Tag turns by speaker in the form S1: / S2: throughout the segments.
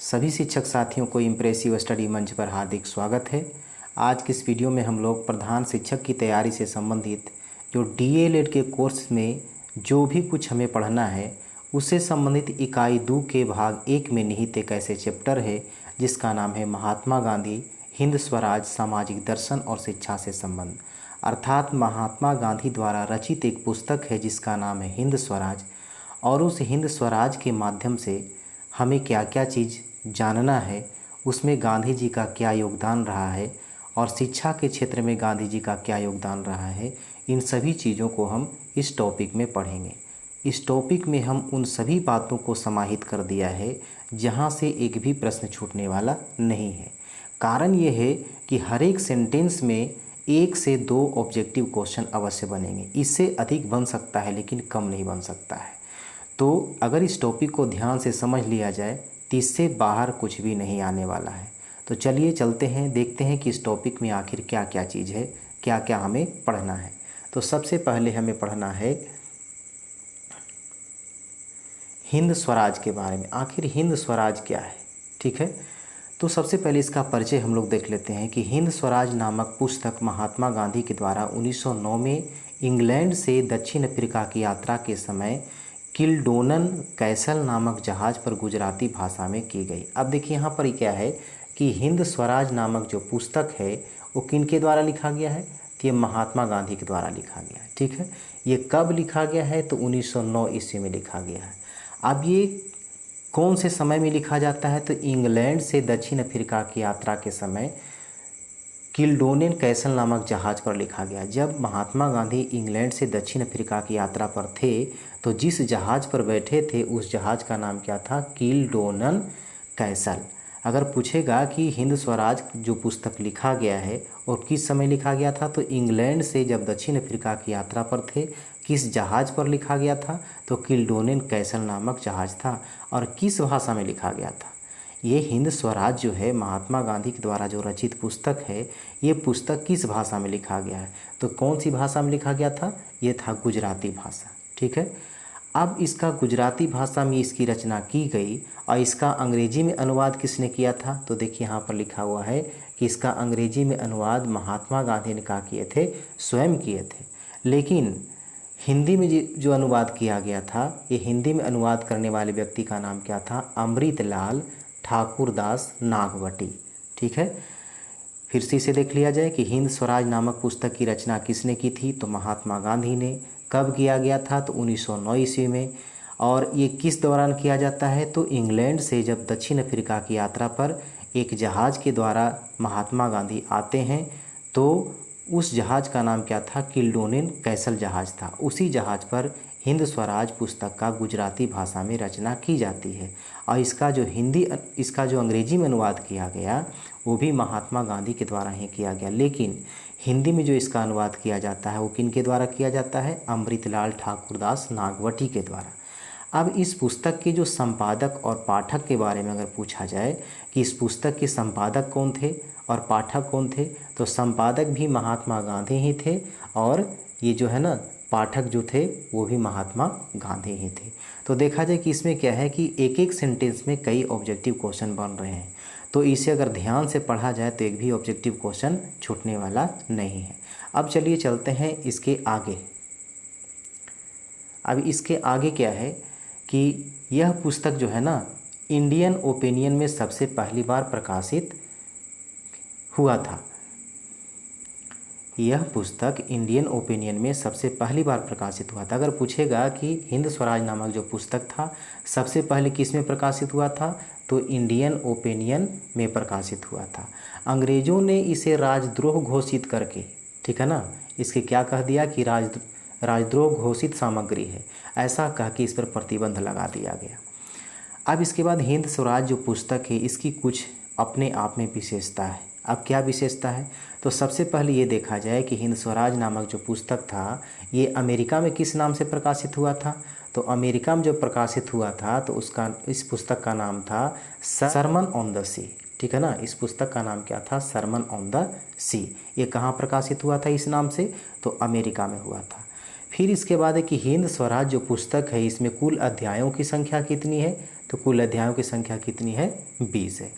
S1: सभी शिक्षक साथियों को इम्प्रेसिव स्टडी मंच पर हार्दिक स्वागत है। आज की इस वीडियो में हम लोग प्रधान शिक्षक की तैयारी से संबंधित जो डीएलएड के कोर्स में जो भी कुछ हमें पढ़ना है उससे संबंधित इकाई 2 के भाग 1 में निहित एक ऐसे चैप्टर है जिसका नाम है महात्मा गांधी हिंद स्वराज सामाजिक दर्शन और शिक्षा से संबंध, अर्थात महात्मा गांधी द्वारा रचित एक पुस्तक है जिसका नाम है हिंद स्वराज। और उस हिंद स्वराज के माध्यम से हमें क्या क्या चीज़ जानना है, उसमें गांधी जी का क्या योगदान रहा है और शिक्षा के क्षेत्र में गांधी जी का क्या योगदान रहा है, इन सभी चीज़ों को हम इस टॉपिक में पढ़ेंगे। इस टॉपिक में हम उन सभी बातों को समाहित कर दिया है जहाँ से एक भी प्रश्न छूटने वाला नहीं है। कारण ये है कि हर एक सेंटेंस में 1 से 2 ऑब्जेक्टिव क्वेश्चन अवश्य बनेंगे। इससे अधिक बन सकता है लेकिन कम नहीं बन सकता है। तो अगर इस टॉपिक को ध्यान से समझ लिया जाए तो इससे बाहर कुछ भी नहीं आने वाला है। तो चलिए चलते हैं, देखते हैं कि इस टॉपिक में आखिर क्या क्या चीज़ है, क्या क्या हमें पढ़ना है। तो सबसे पहले हमें पढ़ना है हिंद स्वराज के बारे में। आखिर हिंद स्वराज क्या है, ठीक है। तो सबसे पहले इसका परिचय हम लोग देख लेते हैं कि हिंद स्वराज नामक पुस्तक महात्मा गांधी के द्वारा 1909 में इंग्लैंड से दक्षिण अफ्रीका की यात्रा के समय किल्डोनन कैसल नामक जहाज़ पर गुजराती भाषा में की गई। अब देखिए यहाँ पर क्या है कि हिंद स्वराज नामक जो पुस्तक है वो किन के द्वारा लिखा गया है, तो ये महात्मा गांधी के द्वारा लिखा गया है, ठीक है। ये कब लिखा गया है, तो 1909 ईस्वी में लिखा गया है। अब ये कौन से समय में लिखा जाता है, तो इंग्लैंड से दक्षिण अफ्रीका की यात्रा के समय किल्डोनेन कैसल नामक जहाज़ पर लिखा गया। जब महात्मा गांधी इंग्लैंड से दक्षिण अफ्रीका की यात्रा पर थे तो जिस जहाज़ पर बैठे थे उस जहाज़ का नाम क्या था, किल्डोनन कैसल। अगर पूछेगा कि हिंद स्वराज जो पुस्तक लिखा गया है और किस समय लिखा गया था, तो इंग्लैंड से जब दक्षिण अफ्रीका की यात्रा पर थे किस जहाज़ पर लिखा गया था, तो किल्डोनेन कैसल नामक जहाज़ था। और किस भाषा में लिखा गया था, ये हिंद स्वराज जो है महात्मा गांधी के द्वारा जो रचित पुस्तक है, ये पुस्तक किस भाषा में लिखा गया है, तो कौन सी भाषा में लिखा गया था, ये था गुजराती भाषा, ठीक है। अब इसका गुजराती भाषा में इसकी रचना की गई और इसका अंग्रेजी में अनुवाद किसने किया था, तो देखिए यहाँ पर लिखा हुआ है कि इसका अंग्रेजी में अनुवाद महात्मा गांधी ने क्या किए थे, स्वयं किए थे। लेकिन हिंदी में जो अनुवाद किया गया था, ये हिंदी में अनुवाद करने वाले व्यक्ति का नाम क्या था, अमृतलाल ठाकुरदास नागवटी, ठीक है। फिर से इसे देख लिया जाए कि हिंद स्वराज नामक पुस्तक की रचना किसने की थी, तो महात्मा गांधी ने। कब किया गया था, तो 1909 ईस्वी में। और ये किस दौरान किया जाता है, तो इंग्लैंड से जब दक्षिण अफ्रीका की यात्रा पर एक जहाज़ के द्वारा महात्मा गांधी आते हैं तो उस जहाज़ का नाम क्या था, किल्डोनेन कैसल जहाज़ था। उसी जहाज़ पर हिंद स्वराज पुस्तक का गुजराती भाषा में रचना की जाती है और इसका जो अंग्रेजी में अनुवाद किया गया वो भी महात्मा गांधी के द्वारा ही किया गया। लेकिन हिंदी में जो इसका अनुवाद किया जाता है वो किन के द्वारा किया जाता है, अमृतलाल ठाकुरदास नागवटी के द्वारा। अब इस पुस्तक के जो संपादक और पाठक के बारे में अगर पूछा जाए कि इस पुस्तक के संपादक कौन थे और पाठक कौन थे, तो संपादक भी महात्मा गांधी ही थे और ये जो है ना पाठक जो थे वो भी महात्मा गांधी ही थे। तो देखा जाए कि इसमें क्या है कि एक एक सेंटेंस में कई ऑब्जेक्टिव क्वेश्चन बन रहे हैं, तो इसे अगर ध्यान से पढ़ा जाए तो एक भी ऑब्जेक्टिव क्वेश्चन छूटने वाला नहीं है। अब चलिए चलते हैं इसके आगे। अब इसके आगे क्या है कि यह पुस्तक जो है ना इंडियन ओपिनियन में सबसे पहली बार प्रकाशित हुआ था। यह पुस्तक इंडियन ओपिनियन में सबसे पहली बार प्रकाशित हुआ था। अगर पूछेगा कि हिंद स्वराज नामक जो पुस्तक था सबसे पहले किस में प्रकाशित हुआ था, तो इंडियन ओपिनियन में प्रकाशित हुआ था। अंग्रेज़ों ने इसे राजद्रोह घोषित करके, ठीक है ना, इसके क्या कह दिया कि राजद्रोह घोषित सामग्री है, ऐसा कह के इस पर प्रतिबंध लगा दिया गया। अब इसके बाद हिंद स्वराज जो पुस्तक है इसकी कुछ अपने आप में विशेषता है। अब क्या विशेषता है, तो सबसे पहले ये देखा जाए कि हिंद स्वराज नामक जो पुस्तक था ये अमेरिका में किस नाम से प्रकाशित हुआ था, तो अमेरिका में जो प्रकाशित हुआ था तो इस पुस्तक का नाम था सरमन ऑन द सी, ठीक है ना। इस पुस्तक का नाम क्या था, सरमन ऑन द सी। ये कहाँ प्रकाशित हुआ था इस नाम से, तो अमेरिका में हुआ था। फिर इसके बाद है कि हिंद स्वराज जो पुस्तक है इसमें कुल अध्यायों की संख्या कितनी है, तो कुल अध्यायों की संख्या कितनी है? 20 है।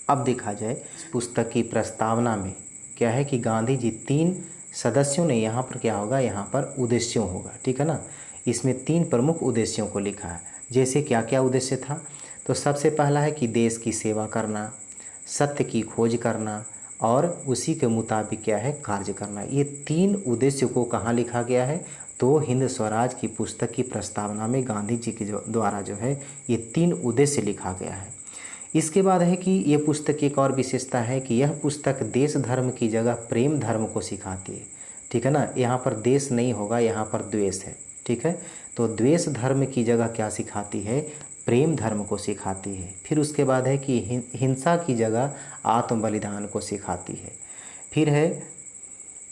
S1: अब देखा जाए इस पुस्तक की प्रस्तावना में क्या है कि गांधी जी 3 सदस्यों ने, यहाँ पर क्या होगा, यहाँ पर उद्देश्यों होगा, ठीक है ना। इसमें 3 प्रमुख उद्देश्यों को लिखा है। जैसे क्या क्या उद्देश्य था, तो सबसे पहला है कि देश की सेवा करना, सत्य की खोज करना और उसी के मुताबिक क्या है, कार्य करना। ये 3 उद्देश्य को कहाँ लिखा गया है, तो हिंद स्वराज की पुस्तक की प्रस्तावना में गांधी जी के द्वारा जो है ये 3 उद्देश्य लिखा गया है। इसके बाद है कि यह पुस्तक की एक और विशेषता है कि यह पुस्तक देश धर्म की जगह प्रेम धर्म को सिखाती है, ठीक है ना। यहाँ पर देश नहीं होगा, यहाँ पर द्वेष है, ठीक है। तो द्वेष धर्म की जगह क्या सिखाती है, प्रेम धर्म को सिखाती है। फिर उसके बाद है कि हिंसा की जगह आत्म बलिदान को सिखाती है। फिर है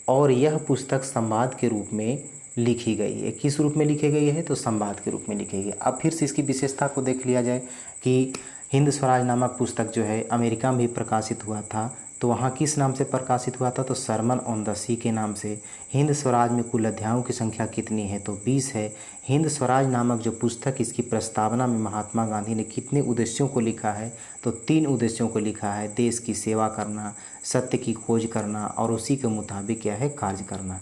S1: और यह पुस्तक संवाद के रूप में लिखी गई है। किस रूप में लिखी गई है, तो संवाद के रूप में लिखी गई है। अब फिर से इसकी विशेषता को देख लिया जाए कि हिंद स्वराज नामक पुस्तक जो है अमेरिका में भी प्रकाशित हुआ था, तो वहाँ किस नाम से प्रकाशित हुआ था, तो सरमन ऑन द सी के नाम से। हिंद स्वराज में कुल अध्यायों की संख्या कितनी है, तो 20 है। हिंद स्वराज नामक जो पुस्तक, इसकी प्रस्तावना में महात्मा गांधी ने कितने उद्देश्यों को लिखा है, तो 3 उद्देश्यों को लिखा है। देश की सेवा करना, सत्य की खोज करना और उसी के मुताबिक क्या है, कार्य करना।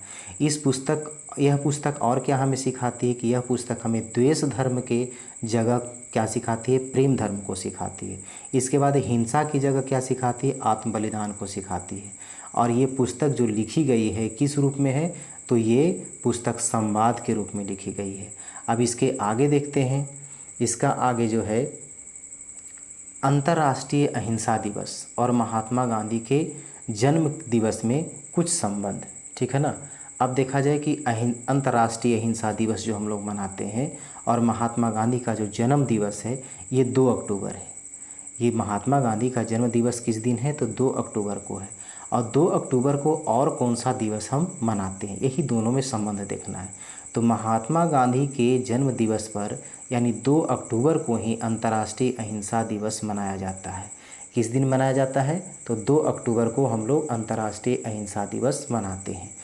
S1: यह पुस्तक और क्या हमें सिखाती है कि यह पुस्तक हमें द्वेष धर्म के जगह क्या सिखाती है, प्रेम धर्म को सिखाती है। इसके बाद हिंसा की जगह क्या सिखाती है, आत्म बलिदान को सिखाती है। और ये पुस्तक जो लिखी गई है किस रूप में है, तो ये पुस्तक संवाद के रूप में लिखी गई है। अब इसके आगे देखते हैं, इसका आगे जो है अंतर्राष्ट्रीय अहिंसा दिवस और महात्मा गांधी के जन्म दिवस में कुछ संबंध, ठीक है ना। अब देखा जाए कि अंतर्राष्ट्रीय अहिंसा दिवस जो हम लोग मनाते हैं और महात्मा गांधी का जो जन्म दिवस है ये 2 अक्टूबर है। ये महात्मा गांधी का जन्म दिवस किस दिन है, तो 2 अक्टूबर को है। और 2 अक्टूबर को और कौन सा दिवस हम मनाते हैं, यही दोनों में संबंध देखना है। तो महात्मा गांधी के जन्म दिवस पर यानी 2 अक्टूबर को ही अंतर्राष्ट्रीय अहिंसा दिवस मनाया जाता है। किस दिन मनाया जाता है, तो 2 अक्टूबर को हम लोग अंतर्राष्ट्रीय अहिंसा दिवस मनाते हैं।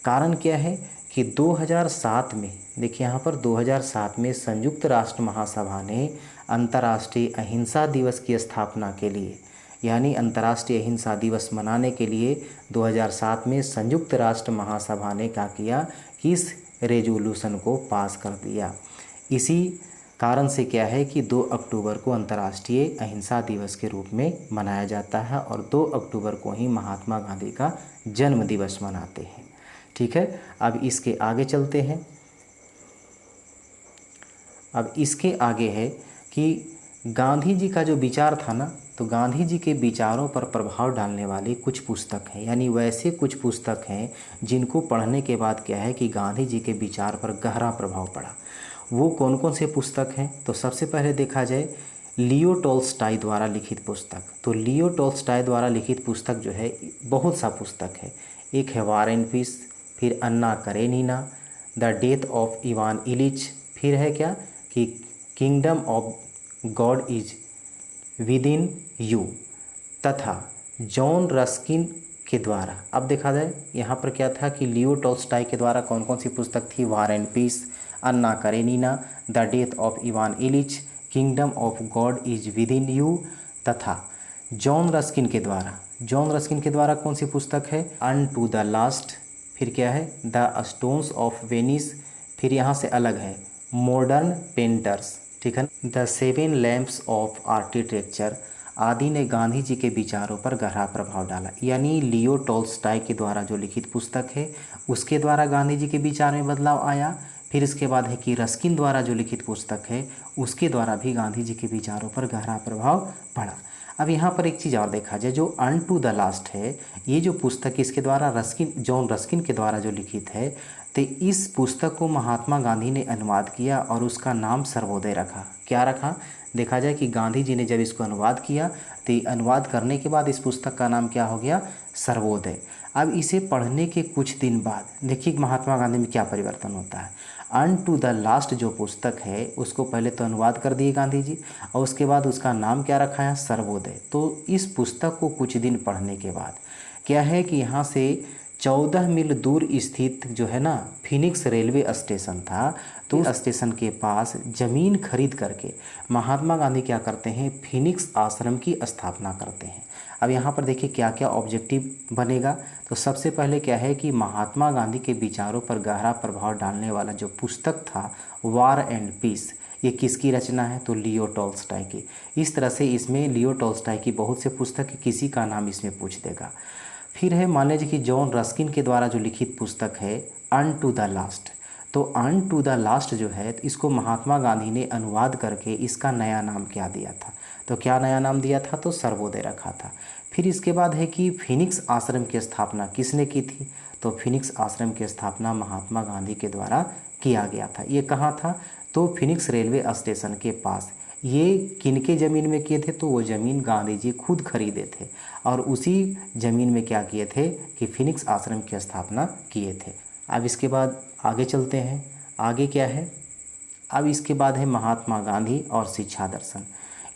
S1: कारण क्या है कि 2007 में, देखिए यहाँ पर 2007 में संयुक्त राष्ट्र महासभा ने अंतर्राष्ट्रीय अहिंसा दिवस की स्थापना के लिए, यानी अंतर्राष्ट्रीय अहिंसा दिवस मनाने के लिए 2007 में संयुक्त राष्ट्र महासभा ने क्या किया कि इस रेजोल्यूशन को पास कर दिया। इसी कारण से क्या है कि 2 अक्टूबर को अंतर्राष्ट्रीय अहिंसा दिवस के रूप में मनाया जाता है और 2 अक्टूबर को ही महात्मा गांधी का जन्म दिवस मनाते हैं, ठीक है। अब इसके आगे चलते हैं। अब इसके आगे है कि गांधी जी का जो विचार था ना, तो गांधी जी के विचारों पर प्रभाव डालने वाली कुछ पुस्तक हैं, यानी वैसे कुछ पुस्तक हैं जिनको पढ़ने के बाद क्या है कि गांधी जी के विचार पर गहरा प्रभाव पड़ा। वो कौन कौन से पुस्तक हैं, तो सबसे पहले देखा जाए लियो टॉल्स्टॉय द्वारा लिखित पुस्तक। तो लियो टॉल्स्टॉय द्वारा लिखित पुस्तक जो है बहुत सा पुस्तक है। एक है वार एंड पीस, फिर Anna Karenina, the death of Ivan Ilyich, फिर है क्या कि kingdom of God is within you, तथा जॉन रस्किन के द्वारा। अब देखा जाए यहाँ पर क्या था कि लियो टॉल्स्टॉय के द्वारा कौन कौन सी पुस्तक थी, war and peace, Anna Karenina, the death of Ivan Ilyich, kingdom of God is within you, तथा जॉन रस्किन के द्वारा कौन सी पुस्तक है, अन टू द लास्ट, फिर क्या है द स्टोन्स ऑफ वेनिस, फिर यहाँ से अलग है मॉडर्न पेंटर्स, ठीक है, द 7 लैम्प्स ऑफ आर्किटेक्चर आदि ने गांधी जी के विचारों पर गहरा प्रभाव डाला। यानी लियो टॉल्स्टॉय के द्वारा जो लिखित पुस्तक है उसके द्वारा गांधी जी के विचार में बदलाव आया। फिर इसके बाद है कि रस्किन द्वारा जो लिखित पुस्तक है उसके द्वारा भी गांधी जी के विचारों पर गहरा प्रभाव पड़ा। अब यहाँ पर एक चीज़ और देखा जाए, जो अन टू द लास्ट है, ये जो पुस्तक इसके द्वारा जॉन रस्किन के द्वारा जो लिखित है, तो इस पुस्तक को महात्मा गांधी ने अनुवाद किया और उसका नाम सर्वोदय रखा। क्या रखा, देखा जाए कि गांधी जी ने जब इसको अनुवाद किया तो अनुवाद करने के बाद इस पुस्तक का नाम क्या हो गया, सर्वोदय। अब इसे पढ़ने के कुछ दिन बाद देखिए महात्मा गांधी में क्या परिवर्तन होता है। अन टू द लास्ट जो पुस्तक है उसको पहले तो अनुवाद कर दिए गांधी जी और उसके बाद उसका नाम क्या रखा है, सर्वोदय। तो इस पुस्तक को कुछ दिन पढ़ने के बाद क्या है कि यहाँ से 14 मील दूर स्थित जो है ना फिनिक्स रेलवे स्टेशन था, तो उस स्टेशन के पास ज़मीन खरीद करके महात्मा गांधी क्या करते हैं, फिनिक्स आश्रम की स्थापना करते हैं। अब यहाँ पर देखिए क्या क्या ऑब्जेक्टिव बनेगा। तो सबसे पहले क्या है कि महात्मा गांधी के विचारों पर गहरा प्रभाव डालने वाला जो पुस्तक था वार एंड पीस, ये किसकी रचना है, तो लियो टॉल्स्टॉय की। इस तरह से इसमें लियो टॉल्स्टॉय की बहुत से पुस्तक है, किसी का नाम इसमें पूछ देगा। फिर है मान लीजिए कि जॉन रस्किन के द्वारा जो लिखित पुस्तक है अन टू द लास्ट, तो अन टू द लास्ट जो है इसको महात्मा गांधी ने अनुवाद करके इसका नया नाम क्या दिया था, तो क्या नया नाम दिया था, तो सर्वोदय रखा था। फिर इसके बाद है कि फिनिक्स आश्रम की स्थापना किसने की थी, तो फिनिक्स आश्रम की स्थापना महात्मा गांधी के द्वारा किया गया था। ये कहाँ था, तो फिनिक्स रेलवे स्टेशन के पास। ये किनके ज़मीन में किए थे, तो वो ज़मीन गांधी जी खुद खरीदे थे और उसी ज़मीन में क्या किए थे कि फिनिक्स आश्रम की स्थापना किए थे। अब इसके बाद आगे चलते हैं, आगे क्या है, अब इसके बाद है महात्मा गांधी और शिक्षा दर्शन,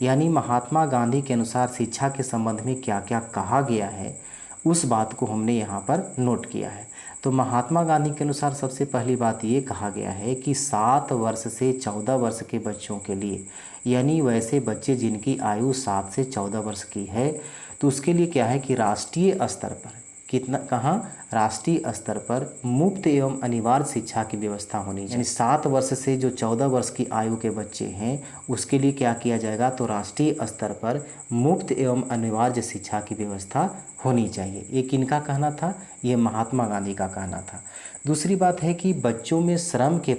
S1: यानी महात्मा गांधी के अनुसार शिक्षा के संबंध में क्या क्या कहा गया है उस बात को हमने यहाँ पर नोट किया है। तो महात्मा गांधी के अनुसार सबसे पहली बात ये कहा गया है कि 7 वर्ष से 14 वर्ष के बच्चों के लिए, यानी वैसे बच्चे जिनकी आयु 7 से 14 वर्ष की है, तो उसके लिए क्या है कि राष्ट्रीय स्तर पर कितना, कहाँ, राष्ट्रीय स्तर पर मुफ्त एवं अनिवार्य शिक्षा की व्यवस्था होनी चाहिए। यानी 7 वर्ष से जो 14 वर्ष की आयु के बच्चे हैं उसके लिए क्या किया जाएगा, तो राष्ट्रीय स्तर पर मुफ्त एवं अनिवार्य शिक्षा की व्यवस्था होनी चाहिए। ये किनका कहना था, ये महात्मा गांधी का कहना था। दूसरी बात है कि बच्चों में श्रम के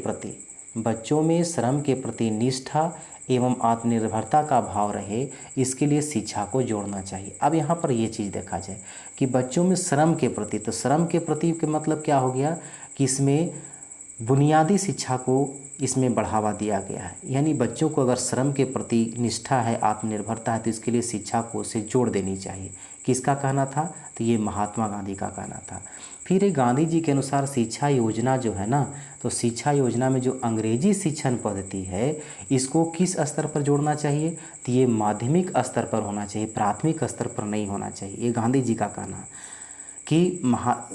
S1: प्रति निष्ठा एवं आत्मनिर्भरता का भाव रहे, इसके लिए शिक्षा को जोड़ना चाहिए। अब यहाँ पर ये चीज़ देखा जाए कि बच्चों में श्रम के प्रति, तो श्रम के प्रति के मतलब क्या हो गया कि इसमें बुनियादी शिक्षा को इसमें बढ़ावा दिया गया है। यानी बच्चों को अगर श्रम के प्रति निष्ठा है, आत्मनिर्भरता है, तो इसके लिए शिक्षा को उससे जोड़ देनी चाहिए। किसका कहना था, तो ये महात्मा गांधी का कहना था। फिर गांधी जी के अनुसार शिक्षा योजना जो है ना, तो शिक्षा योजना में जो अंग्रेजी शिक्षण पद्धति है इसको किस स्तर पर जोड़ना चाहिए, तो ये माध्यमिक स्तर पर होना चाहिए, प्राथमिक स्तर पर नहीं होना चाहिए। ये गांधी जी का कहना कि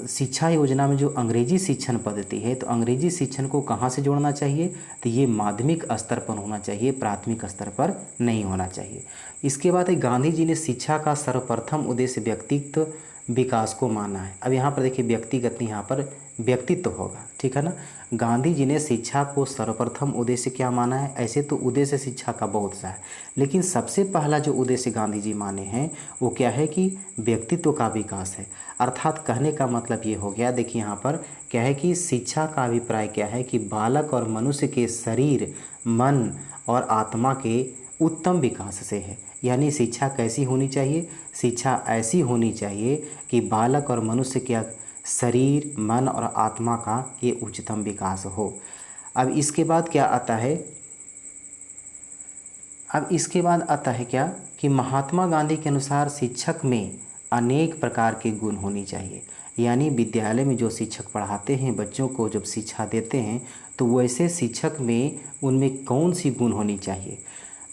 S1: शिक्षा योजना में जो अंग्रेजी शिक्षण पद्धति है, तो अंग्रेजी शिक्षण को कहाँ से जोड़ना चाहिए, तो ये माध्यमिक स्तर पर होना चाहिए, प्राथमिक स्तर पर नहीं होना चाहिए। इसके बाद गांधी जी ने शिक्षा का सर्वप्रथम उद्देश्य व्यक्तित्व विकास को माना है। अब यहाँ पर देखिए व्यक्तिगत, यहाँ पर व्यक्तित्व होगा, ठीक है ना। गांधी जी ने शिक्षा को सर्वप्रथम उद्देश्य क्या माना है, ऐसे तो उद्देश्य शिक्षा का बहुत सा है, लेकिन सबसे पहला जो उद्देश्य गांधी जी माने हैं वो क्या है कि व्यक्तित्व का विकास है। अर्थात कहने का मतलब ये हो गया, देखिए यहाँ पर क्या है कि शिक्षा का अभिप्राय क्या है कि बालक और मनुष्य के शरीर, मन और आत्मा के उत्तम विकास से है। यानी शिक्षा कैसी होनी चाहिए, शिक्षा ऐसी होनी चाहिए कि बालक और मनुष्य के शरीर, मन और आत्मा का ये उच्चतम विकास हो। अब इसके बाद क्या आता है, क्या कि महात्मा गांधी के अनुसार शिक्षक में अनेक प्रकार के गुण होनी चाहिए। यानी विद्यालय में जो शिक्षक पढ़ाते हैं, बच्चों को जब शिक्षा देते हैं, तो वैसे शिक्षक में उनमें कौन सी गुण होनी चाहिए,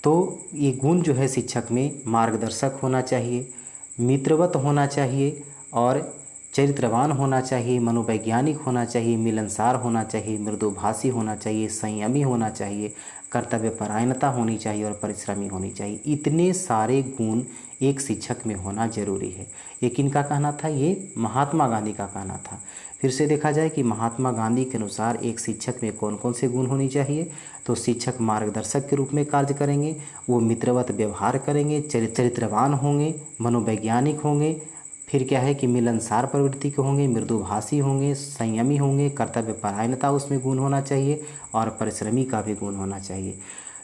S1: तो ये गुण जो है शिक्षक में मार्गदर्शक होना चाहिए, मित्रवत होना चाहिए और चरित्रवान होना चाहिए, मनोवैज्ञानिक होना चाहिए, मिलनसार होना चाहिए, मृदुभाषी होना चाहिए, संयमी होना चाहिए, कर्तव्यपरायणता होनी चाहिए और परिश्रमी होनी चाहिए। इतने सारे गुण एक शिक्षक में होना जरूरी है। ये किनका कहना था, ये महात्मा गांधी का कहना था। फिर से देखा जाए कि महात्मा गांधी के अनुसार एक शिक्षक में कौन कौन से गुण होने चाहिए, तो शिक्षक मार्गदर्शक के रूप में कार्य करेंगे, वो मित्रवत व्यवहार करेंगे, चरित्रवान होंगे, मनोवैज्ञानिक होंगे, फिर क्या है कि मिलनसार प्रवृत्ति के होंगे, मृदुभाषी होंगे, संयमी होंगे, कर्तव्यपरायणता उसमें गुण होना चाहिए और परिश्रमी का भी गुण होना चाहिए।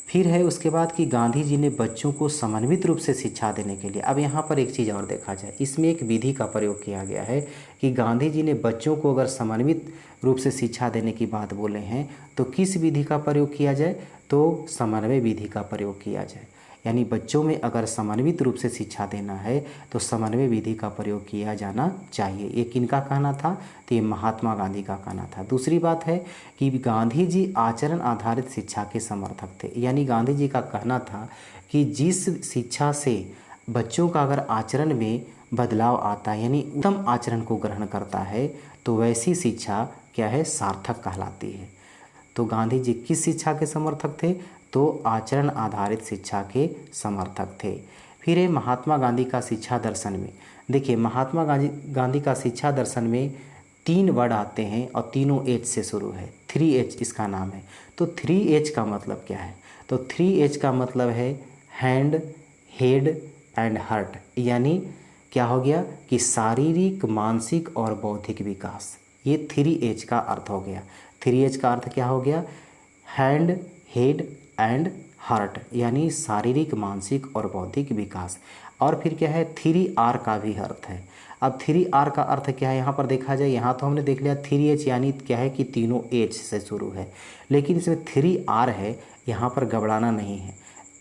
S1: फिर है उसके बाद कि गांधी जी ने बच्चों को समन्वित रूप से शिक्षा देने के लिए, अब यहाँ पर एक चीज़ और देखा जाए, इसमें एक विधि का प्रयोग किया गया है कि गांधी जी ने बच्चों को अगर समन्वित रूप से शिक्षा देने की बात बोले हैं तो किस विधि का प्रयोग किया जाए, तो समन्वय विधि का प्रयोग किया जाए। यानी बच्चों में अगर समन्वित रूप से शिक्षा देना है तो समन्वय विधि का प्रयोग किया जाना चाहिए। ये किनका कहना था, तो ये महात्मा गांधी का कहना था। दूसरी बात है कि गांधी जी आचरण आधारित शिक्षा के समर्थक थे। यानी गांधी जी का कहना था कि जिस शिक्षा से बच्चों का अगर आचरण में बदलाव आता है, यानी उत्तम आचरण को ग्रहण करता है, तो वैसी शिक्षा क्या है, सार्थक कहलाती है। तो गांधी जी किस शिक्षा के समर्थक थे, तो आचरण आधारित शिक्षा के समर्थक थे। फिर है महात्मा गांधी का शिक्षा दर्शन में, देखिए महात्मा गांधी का शिक्षा दर्शन में 3 वर्ड आते हैं और तीनों एच से शुरू है, 3H इसका नाम है। तो 3H का मतलब क्या है, तो 3H का मतलब है हैंड, हेड एंड हार्ट, यानी क्या हो गया कि शारीरिक, मानसिक और बौद्धिक विकास, ये 3H का अर्थ हो गया। 3H का अर्थ क्या हो गया, हैंड, हेड एंड हार्ट, यानी शारीरिक, मानसिक और बौद्धिक विकास। और फिर क्या है, 3R का भी अर्थ है। अब 3R का अर्थ क्या है, यहाँ पर देखा जाए, यहाँ तो हमने देख लिया 3H यानी क्या है कि तीनों H से शुरू है, लेकिन इसमें 3R है, यहाँ पर घबराना नहीं है।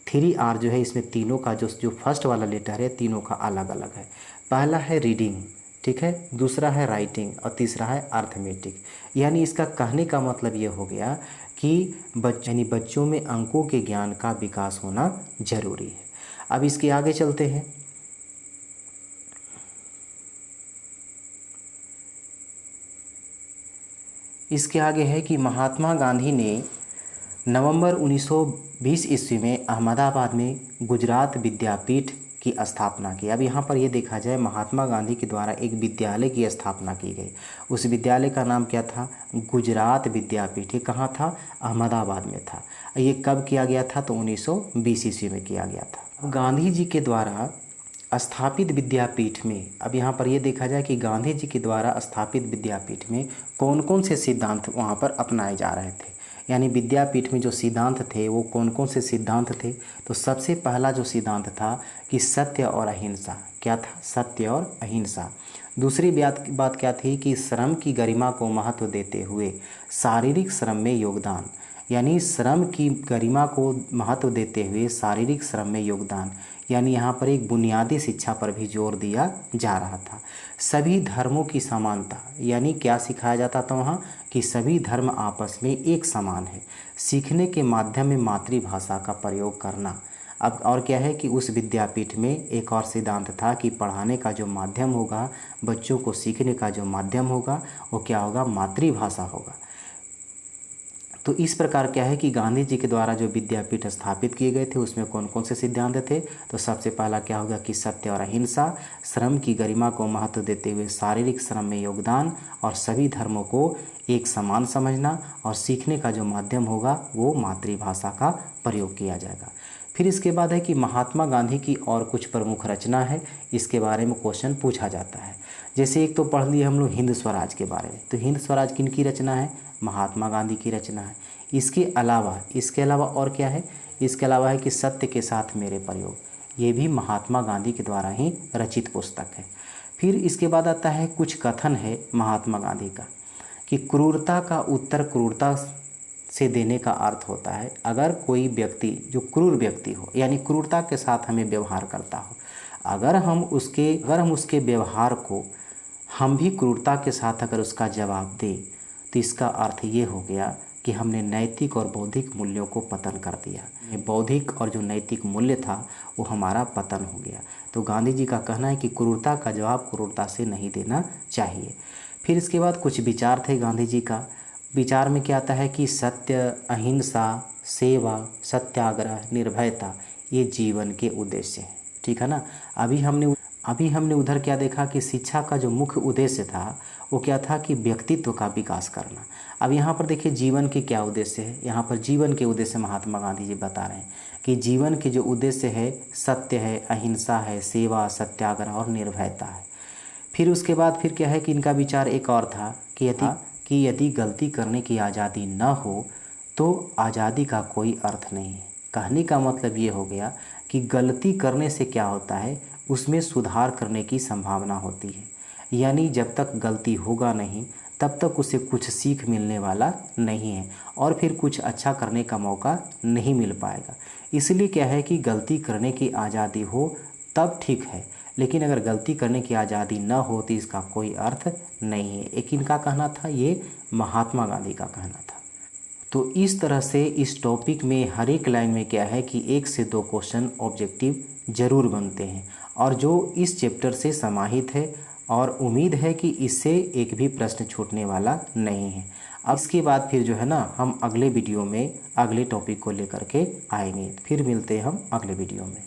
S1: 3R जो है इसमें तीनों का जो फर्स्ट वाला लेटर है तीनों का अलग अलग है। पहला है रीडिंग, ठीक है, दूसरा है राइटिंग और तीसरा है अर्थमेटिक। यानी इसका कहने का मतलब ये हो गया कि बच्चों में अंकों के ज्ञान का विकास होना जरूरी है। अब इसके आगे चलते हैं। इसके आगे है कि महात्मा गांधी ने नवंबर 1920 ईस्वी में अहमदाबाद में गुजरात विद्यापीठ की स्थापना की। अब यहाँ पर ये देखा जाए, महात्मा गांधी के द्वारा एक विद्यालय की स्थापना की गई। उस विद्यालय का नाम क्या था, गुजरात विद्यापीठ। ये कहाँ था, अहमदाबाद में था। ये कब किया गया था, तो 1920 ईस्वी में किया गया था। गांधी जी के द्वारा स्थापित विद्यापीठ में, अब यहाँ पर ये देखा जाए कि गांधी जी के द्वारा स्थापित विद्यापीठ में कौन कौन से सिद्धांत वहाँ पर अपनाए जा रहे थे, यानी विद्यापीठ में जो सिद्धांत थे वो कौन कौन से सिद्धांत थे। तो सबसे पहला जो सिद्धांत था कि सत्य और अहिंसा, क्या था, सत्य और अहिंसा। दूसरी बात क्या थी कि श्रम की गरिमा को महत्व देते हुए शारीरिक श्रम में योगदान, यानी श्रम की गरिमा को महत्व देते हुए शारीरिक श्रम में योगदान, यानी यहाँ पर एक बुनियादी शिक्षा पर भी जोर दिया जा रहा था। सभी धर्मों की समानता, यानी क्या सिखाया जाता था वहाँ कि सभी धर्म आपस में एक समान है। सीखने के माध्यम में मातृभाषा का प्रयोग करना। अब और क्या है कि उस विद्यापीठ में एक और सिद्धांत था कि पढ़ाने का जो माध्यम होगा, बच्चों को सीखने का जो माध्यम होगा वो क्या होगा, मातृभाषा होगा। तो इस प्रकार क्या है कि गांधी जी के द्वारा जो विद्यापीठ स्थापित किए गए थे उसमें कौन कौन से सिद्धांत थे, तो सबसे पहला क्या होगा कि सत्य और अहिंसा, श्रम की गरिमा को महत्व देते हुए शारीरिक श्रम में योगदान, और सभी धर्मों को एक समान समझना, और सीखने का जो माध्यम होगा वो मातृभाषा का प्रयोग किया जाएगा। फिर इसके बाद है कि महात्मा गांधी की और कुछ प्रमुख रचना है, इसके बारे में क्वेश्चन पूछा जाता है। जैसे एक तो पढ़ लिए हम लोग हिंद स्वराज के बारे में, तो हिंद स्वराज किन की रचना है, महात्मा गांधी की रचना है। इसके अलावा और क्या है, इसके अलावा है कि सत्य के साथ मेरे प्रयोग, ये भी महात्मा गांधी के द्वारा ही रचित पुस्तक है। फिर इसके बाद आता है कुछ कथन है महात्मा गांधी का कि क्रूरता का उत्तर क्रूरता से देने का अर्थ होता है अगर कोई व्यक्ति जो क्रूर व्यक्ति हो, यानी क्रूरता के साथ हमें व्यवहार करता हो, अगर हम उसके व्यवहार को हम भी क्रूरता के साथ अगर उसका जवाब दें, तो इसका अर्थ ये हो गया कि हमने नैतिक और बौद्धिक मूल्यों को पतन कर दिया। ये बौद्धिक और जो नैतिक मूल्य था वो हमारा पतन हो गया। तो गांधी जी का कहना है कि क्रूरता का जवाब क्रूरता से नहीं देना चाहिए। फिर इसके बाद कुछ विचार थे गांधी जी का। विचार में क्या आता है कि सत्य, अहिंसा, सेवा, सत्याग्रह, निर्भयता, ये जीवन के उद्देश्य हैं, ठीक है ना। अभी हमने उधर क्या देखा कि शिक्षा का जो मुख्य उद्देश्य था वो क्या था कि व्यक्तित्व का विकास करना। अब यहाँ पर देखिए जीवन के क्या उद्देश्य है, यहाँ पर जीवन के उद्देश्य महात्मा गांधी जी बता रहे हैं कि जीवन के जो उद्देश्य है सत्य है, अहिंसा है, सेवा, सत्याग्रह और निर्भयता है। फिर उसके बाद फिर क्या है कि इनका विचार एक और था कि यदि गलती करने की आज़ादी न हो तो आज़ादी का कोई अर्थ नहीं है। कहने का मतलब ये हो गया कि गलती करने से क्या होता है, उसमें सुधार करने की संभावना होती है, यानी जब तक गलती होगा नहीं तब तक उसे कुछ सीख मिलने वाला नहीं है और फिर कुछ अच्छा करने का मौका नहीं मिल पाएगा। इसलिए क्या है कि गलती करने की आज़ादी हो तब ठीक है, लेकिन अगर गलती करने की आज़ादी न हो तो इसका कोई अर्थ नहीं है। एक इनका कहना था, ये महात्मा गांधी का कहना था। तो इस तरह से इस टॉपिक में हर एक लाइन में क्या है कि 1 से 2 क्वेश्चन ऑब्जेक्टिव ज़रूर बनते हैं, और जो इस चैप्टर से समाहित है और उम्मीद है कि इससे एक भी प्रश्न छूटने वाला नहीं है। अब इसके बाद फिर जो है ना हम अगले वीडियो में अगले टॉपिक को लेकर के आएंगे। फिर मिलते हैं हम अगले वीडियो में।